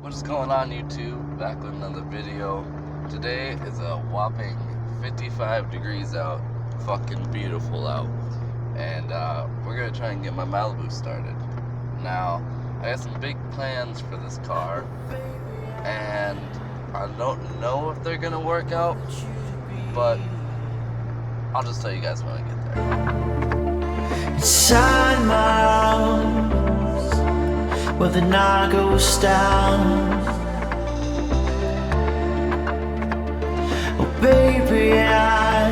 What is going on, YouTube? Back with another video. Today is a whopping 55 degrees out. Fucking beautiful out. And we're gonna try and get my Malibu started. Now, I got some big plans for this car, and I don't know if they're gonna work out, but I'll just tell you guys when I get there. Inside my arms, where the night goes down. Oh baby, I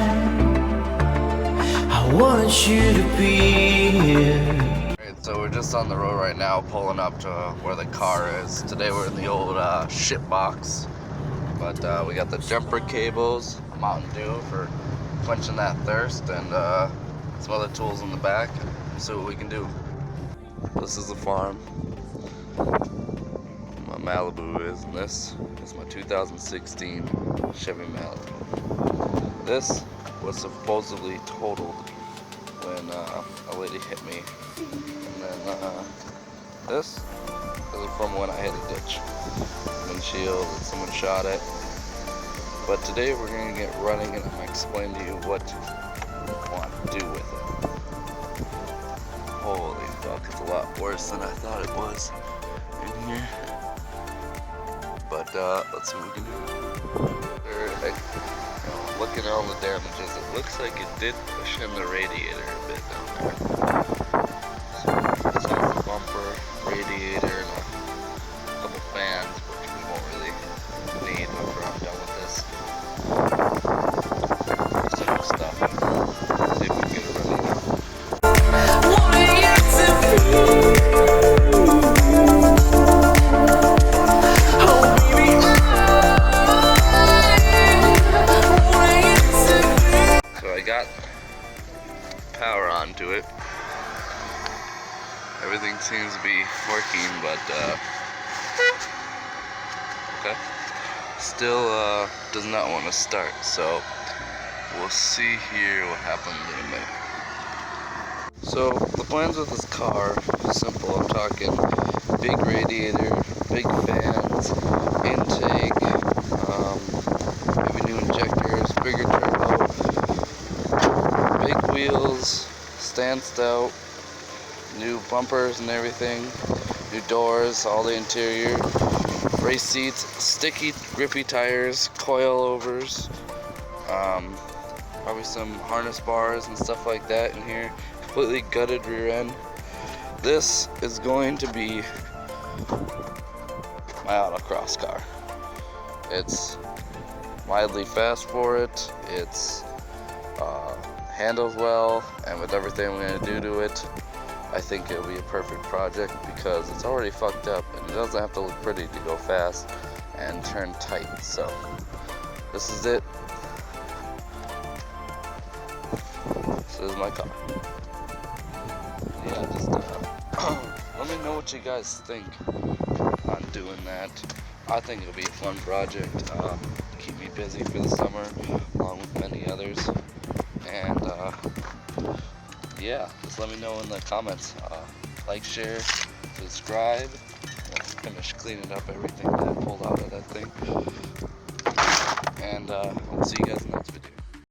wanted you to be here. Alright, so we're just on the road right now, pulling up to where the car is. Today we're in the old shit box, but we got the jumper cables, Mountain Dew for quenching that thirst, and some other tools in the back. See what we can do. This is the farm my Malibu is, and this is my 2016 Chevy Malibu. This was supposedly totaled when a lady hit me, and then this is from when I hit a ditch. Windshield that someone shot it. But today we're going to get running, and I'm going to explain to you what we want to do with it. Holy fuck, it's a lot worse than I thought it was in here. But let's see what we can do. Looking at all the damages, it looks like it did push in the radiator a bit down there. So it's on the bumper, radiator, and a couple fans, which we won't really need whenever I'm done with this. Simple stuff. See if we can get it running now. Got power onto it. Everything seems to be working, but okay. Still does not want to start, so we'll see here what happens in a minute. So the plans with this car are simple. I'm talking big radiator, big fans, intake, maybe new injectors, bigger turbo, big wheels, stand stout, new bumpers and everything, new doors, all the interior, race seats, sticky, grippy tires, coilovers, probably some harness bars and stuff like that in here, completely gutted rear end. This is going to be my autocross car. It's widely fast for it, it's handles well, and with everything I'm going to do to it, I think it'll be a perfect project because it's already fucked up and it doesn't have to look pretty to go fast and turn tight. So this is it. This is my car. Yeah, just let me know what you guys think on doing that. I think it'll be a fun project. Keep me busy for the summer along with many others. And yeah, just let me know in the comments. Like, share, subscribe. I'll finish cleaning up everything that I pulled out of that thing. And I'll see you guys in the next video.